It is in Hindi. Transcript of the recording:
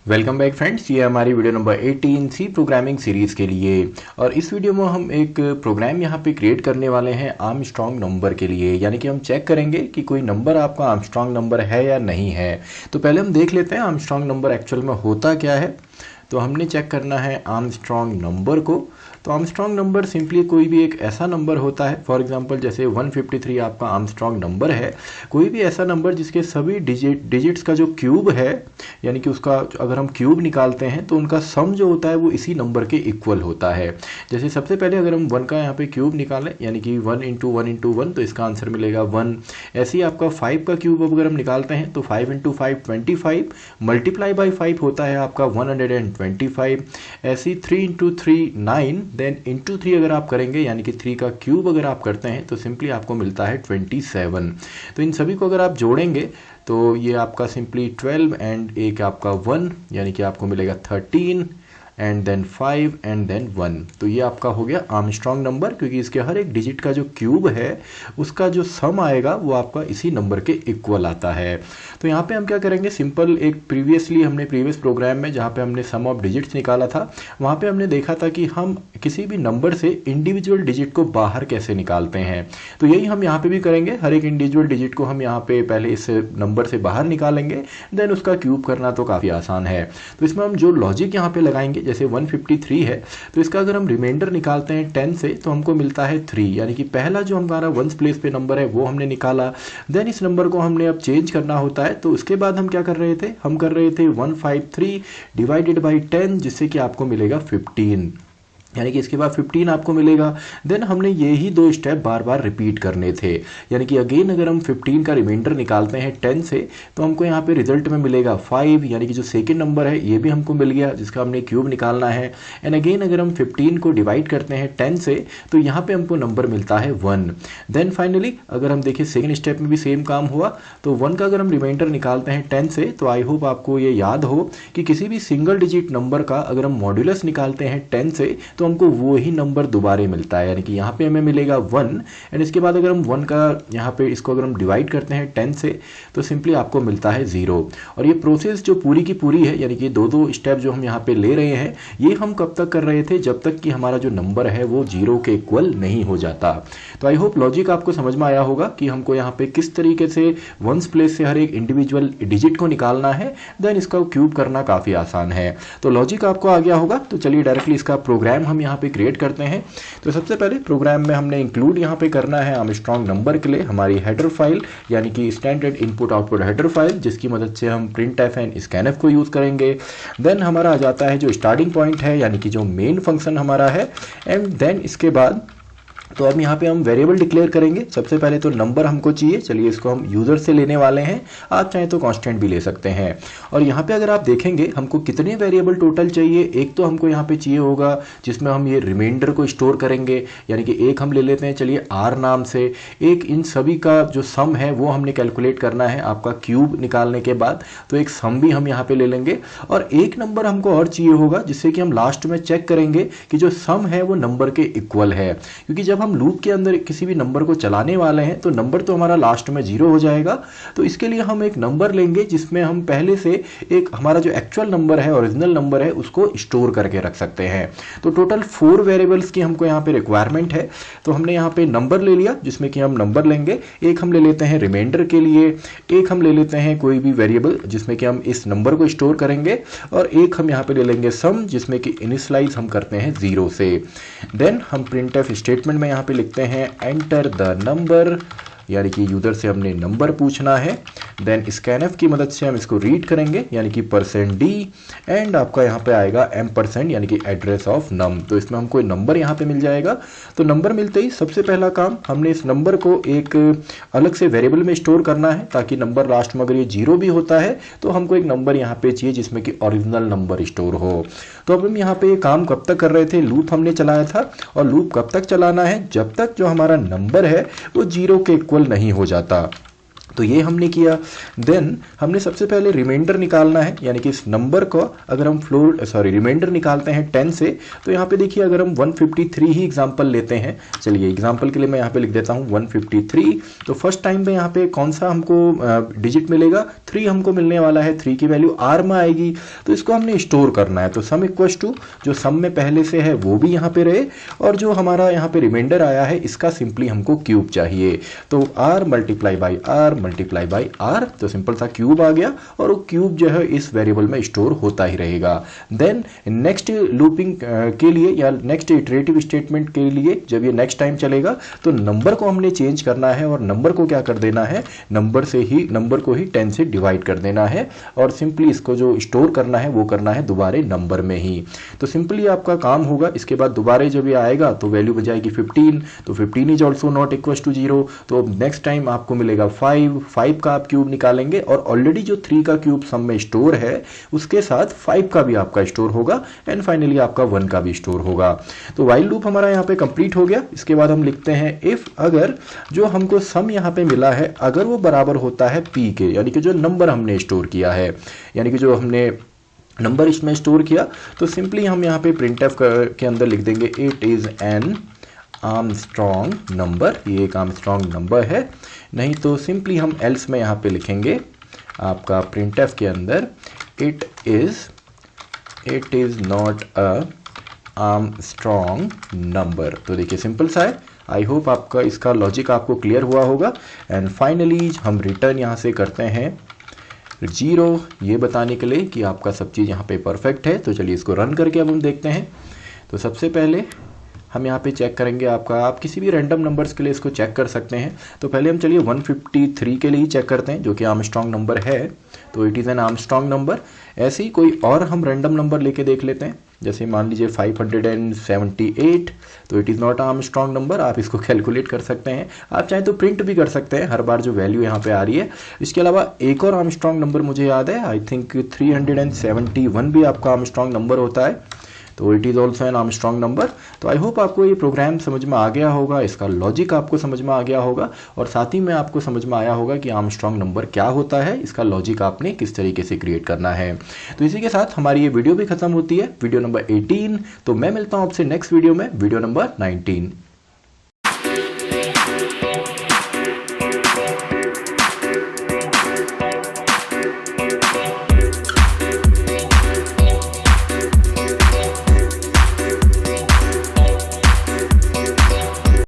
वेलकम बैक फ्रेंड्स, ये हमारी video number 18 C programming series के लिए। और इस वीडियो में हम एक प्रोग्राम यहाँ पे क्रिएट करने वाले हैं आर्मस्ट्रॉन्ग नंबर के लिए। यानी कि हम चेक करेंगे कि कोई नंबर आपका आर्मस्ट्रॉन्ग नंबर है या नहीं है। तो पहले हम देख लेते हैं आर्मस्ट्रॉन्ग नंबर एक्चुअल में होता क्या है। तो हमने चेक करना है आर्मस्ट्रॉन्ग नंबर को। तो आर्मस्ट्रॉन्ग नंबर सिंपली कोई भी एक ऐसा नंबर होता है, फॉर एग्जांपल जैसे 153 आपका आर्मस्ट्रॉन्ग नंबर है। कोई भी ऐसा नंबर जिसके सभी डिजिट्स का जो क्यूब है, यानी कि उसका अगर हम क्यूब निकालते हैं तो उनका सम जो होता है वो इसी नंबर के इक्वल होता है। जैसे सबसे पहले अगर हम 1 का यहाँ पे क्यूब निकालें, यानी कि 1 × 1 × 1, तो इसका आंसर मिलेगा 1। ऐसे ही आपका 5 का क्यूब अगर हम निकालते हैं तो 5 × 5 25, मल्टीप्लाई बाई 5 होता है आपका 125। ऐसे ही 3 × 3 9, देन इंटू 3 अगर आप करेंगे, यानी कि 3 का क्यूब अगर आप करते हैं तो सिंपली आपको मिलता है 27। तो इन सभी को अगर आप जोड़ेंगे तो ये आपका सिंपली 12 एंड एक आपका 1, यानी कि आपको मिलेगा 13 एंड देन 5 एंड देन 1। तो ये आपका हो गया आर्मस्ट्रॉन्ग नंबर, क्योंकि इसके हर एक डिजिट का जो क्यूब है उसका जो सम आएगा वो आपका इसी नंबर के इक्वल आता है। तो यहाँ पे हम क्या करेंगे, सिंपल एक प्रीवियस प्रोग्राम में जहाँ पे हमने सम ऑफ डिजिट्स निकाला था, वहाँ पे हमने देखा था कि हम किसी भी नंबर से इंडिविजुअल डिजिट को बाहर कैसे निकालते हैं। तो यही हम यहाँ पे भी करेंगे। हर एक इंडिविजुअल डिजिट को हम यहाँ पे पहले इस नंबर से बाहर निकालेंगे, देन उसका क्यूब करना तो काफ़ी आसान है। तो इसमें हम जो लॉजिक यहाँ पे लगाएंगे, जैसे 153 है तो इसका अगर हम रिमाइंडर निकालते हैं 10 से तो हमको मिलता है 3, यानी कि पहला जो हमारा वंस प्लेस पे नंबर है वो हमने निकाला। देन इस नंबर को हमने अब चेंज करना होता है, तो उसके बाद हम क्या कर रहे थे, हम कर रहे थे 153 डिवाइडेड बाई 10, जिससे कि आपको मिलेगा 15, यानी कि इसके बाद 15 आपको मिलेगा। देन हमने यही दो स्टेप बार बार रिपीट करने थे, यानी कि अगेन अगर हम 15 का रिमाइंडर निकालते हैं 10 से तो हमको यहाँ पे रिजल्ट में मिलेगा 5, यानी कि जो सेकंड नंबर है ये भी हमको मिल गया जिसका हमने क्यूब निकालना है। एंड अगेन अगर हम 15 को डिवाइड करते हैं 10 से तो यहाँ पे हमको नंबर मिलता है 1। देन फाइनली अगर हम देखिए सेकेंड स्टेप में भी सेम काम हुआ, तो 1 का अगर हम रिमाइंडर निकालते हैं 10 से, तो आई होप आपको ये याद हो कि किसी भी सिंगल डिजिट नंबर का अगर हम मॉड्यूलस निकालते हैं 10 से तो हमको वो ही नंबर दोबारा मिलता है, यानी कि यहाँ पे हमें मिलेगा 1। एंड इसके बाद अगर हम 1 का यहाँ पे इसको अगर हम डिवाइड करते हैं 10 से तो सिंपली आपको मिलता है 0। और ये प्रोसेस जो पूरी की पूरी है, यानी कि दो स्टेप जो हम यहाँ पे ले रहे हैं, ये हम कब तक कर रहे थे, जब तक कि हमारा जो नंबर है वो 0 के इक्वल नहीं हो जाता। तो आई होप लॉजिक आपको समझ में आया होगा कि हमको यहाँ पे किस तरीके से वंस प्लेस से हर एक इंडिविजुअल डिजिट को निकालना है, देन इसका क्यूब करना काफ़ी आसान है। तो लॉजिक आपको आ गया होगा। तो चलिए डायरेक्टली इसका प्रोग्राम हम यहाँ पे क्रिएट करते हैं। तो सबसे पहले प्रोग्राम में हमने इंक्लूड यहाँ पे करना है आर्मस्ट्रॉन्ग नंबर के लिए हमारी हेडर फाइल, यानी कि standard input output header file, जिसकी मदद से हम printf एंड scanf को यूज़ करेंगे। देन हमारा आ जाता है जो स्टार्टिंग पॉइंट है, यानी कि जो मेन फंक्शन हमारा है। एंड देन इसके बाद तो अब यहाँ पे हम वेरिएबल डिक्लेयर करेंगे। सबसे पहले तो नंबर हमको चाहिए, चलिए इसको हम यूज़र से लेने वाले हैं, आप चाहें तो कांस्टेंट भी ले सकते हैं। और यहाँ पे अगर आप देखेंगे हमको कितने वेरिएबल टोटल चाहिए, एक तो हमको यहाँ पे चाहिए होगा जिसमें हम ये रिमाइंडर को स्टोर करेंगे, यानी कि एक हम ले लेते हैं चलिए आर नाम से। एक इन सभी का जो सम है वो हमने कैलकुलेट करना है आपका क्यूब निकालने के बाद, तो एक सम भी हम यहाँ पे ले लेंगे। और एक नंबर हमको और चाहिए होगा जिससे कि हम लास्ट में चेक करेंगे कि जो सम है वो नंबर के इक्वल है, क्योंकि जब हम लूप के अंदर किसी भी नंबर को चलाने वाले हैं तो नंबर तो हमारा लास्ट में 0 हो जाएगा। तो इसके लिए हम एक नंबर लेंगे जिसमें हम पहले से एक हमारा जो एक्चुअल नंबर है, ओरिजिनल नंबर है, उसको स्टोर करके रख सकते हैं। तो टोटल 4 वेरिएबल्स की हमको यहाँ पे रिक्वायरमेंट है। तो हमने यहाँ पे नंबर ले लिया जिसमें कि हम नंबर लेंगे, एक हम ले लेते हैं रिमाइंडर के लिए, एक हम ले लेते हैं कोई भी वेरिएबल जिसमें कि हम इस नंबर को स्टोर करेंगे, और एक हम यहाँ पे ले लेंगे सम जिसमें कि इनिशियलाइज हम करते हैं 0 से। देन हम printf स्टेटमेंट में यहाँ पे लिखते हैं एंटर द नंबर, यानी कि यूज़र से हमने नंबर पूछना है। देन scanf की मदद से हम इसको रीड करेंगे, यानी कि %d, एंड आपका यहाँ पे आएगा %, यानी कि एड्रेस ऑफ नम। तो इसमें हमको नंबर यहाँ पे मिल जाएगा। तो नंबर मिलते ही सबसे पहला काम हमने इस नंबर को एक अलग से वेरिएबल में स्टोर करना है, ताकि नंबर लास्ट में अगर ये 0 भी होता है तो हमको एक नंबर यहाँ पे चाहिए जिसमें कि ओरिजिनल नंबर स्टोर हो। तो अब हम यहाँ पे ये काम कब तक कर रहे थे, लूप हमने चलाया था, और लूप कब तक चलाना है, जब तक जो हमारा नंबर है वो 0 के इक्वल नहीं हो जाता। तो ये हमने किया। देन हमने सबसे पहले रिमाइंडर निकालना है, यानी कि इस नंबर को अगर हम रिमाइंडर निकालते हैं 10 से, तो यहाँ पे देखिए अगर हम 153 ही एग्जांपल लेते हैं, चलिए एग्जांपल के लिए मैं यहाँ पे लिख देता हूँ 153। तो फर्स्ट टाइम पे यहाँ पे कौन सा हमको डिजिट मिलेगा, 3 हमको मिलने वाला है, 3 की वैल्यू आर में आएगी, तो इसको हमने स्टोर करना है। तो सम इक्वल्स टू जो सम में पहले से है वो भी यहाँ पे रहे, और जो हमारा यहाँ पे रिमाइंडर आया है इसका सिंपली हमको क्यूब चाहिए। तो आर मल्टीप्लाई बाई आर, तो सिंपल सा क्यूब आ गया, और वो क्यूब जो है इस वेरिएबल में स्टोर होता ही रहेगा। देन नेक्स्ट लूपिंग के लिए या नेक्स्ट इटरेटिव स्टेटमेंट के लिए जब ये नेक्स्ट टाइम चलेगा तो नंबर को हमने चेंज करना है, और नंबर को क्या कर देना है, नंबर को ही 10 से डिवाइड कर देना है, और सिंपली इसको जो स्टोर करना है वो करना है दोबारे नंबर में ही। तो सिंपली आपका काम होगा, इसके बाद दोबारे जब ये आएगा तो वैल्यू बजाएगी 15, तो 15 is also not equal to 0। तो अब नेक्स्ट टाइम आपको मिलेगा 5 का आप क्यूब निकालेंगे, और ऑलरेडी जो 3 का क्यूब सम में स्टोर है उसके साथ 5 का भी आपका स्टोर होगा, एंड फाइनली आपका 1 का भी स्टोर होगा। तो व्हाइल लूप हमारा यहाँ पे कंप्लीट हो गया। इसके बाद हम लिखते हैं इफ अगर जो हमको सम यहाँ पे मिला है अगर वो बराबर होता है p के, यानी कि जो नंबर हमने स्टोर किया है, यानी कि जो हमने नंबर इसमें स्टोर किया, तो सिंपली हम यहाँ पे printf के अंदर लिख देंगे it is an Armstrong number, ये एक आर्मस्ट्रॉन्ग नंबर है। नहीं तो सिंपली हम एल्स में यहाँ पे लिखेंगे आपका printf के अंदर it is not a Armstrong number. तो देखिए सिंपल सा है। आई होप आपका इसका लॉजिक आपको क्लियर हुआ होगा। एंड फाइनली हम रिटर्न यहाँ से करते हैं 0, ये बताने के लिए कि आपका सब चीज़ यहाँ पे परफेक्ट है। तो चलिए इसको रन करके अब हम देखते हैं। तो सबसे पहले हम यहाँ पे चेक करेंगे आपका, आप किसी भी रैंडम नंबर्स के लिए इसको चेक कर सकते हैं। तो पहले हम चलिए 153 के लिए ही चेक करते हैं, जो कि आर्मस्ट्रॉन्ग नंबर है, तो it is an Armstrong number. ऐसे ही कोई और हम रैंडम नंबर लेके देख लेते हैं, जैसे मान लीजिए 578, तो it is not Armstrong number. आप इसको कैलकुलेट कर सकते हैं, आप चाहें तो प्रिंट भी कर सकते हैं हर बार जो वैल्यू यहाँ पे आ रही है। इसके अलावा एक और आर्मस्ट्रॉन्ग नंबर मुझे याद है, आई थिंक 371 भी आपका आर्मस्ट्रॉन्ग नंबर होता है, तो it is also an Armstrong number. तो आई होप आपको ये प्रोग्राम समझ में आ गया होगा, इसका लॉजिक आपको समझ में आ गया होगा, और साथ ही में आपको समझ में आया होगा कि आर्मस्ट्रॉन्ग नंबर क्या होता है, इसका लॉजिक आपने किस तरीके से क्रिएट करना है। तो इसी के साथ हमारी ये वीडियो भी खत्म होती है, वीडियो नंबर 18। तो मैं मिलता हूँ आपसे नेक्स्ट वीडियो में, वीडियो नंबर 19।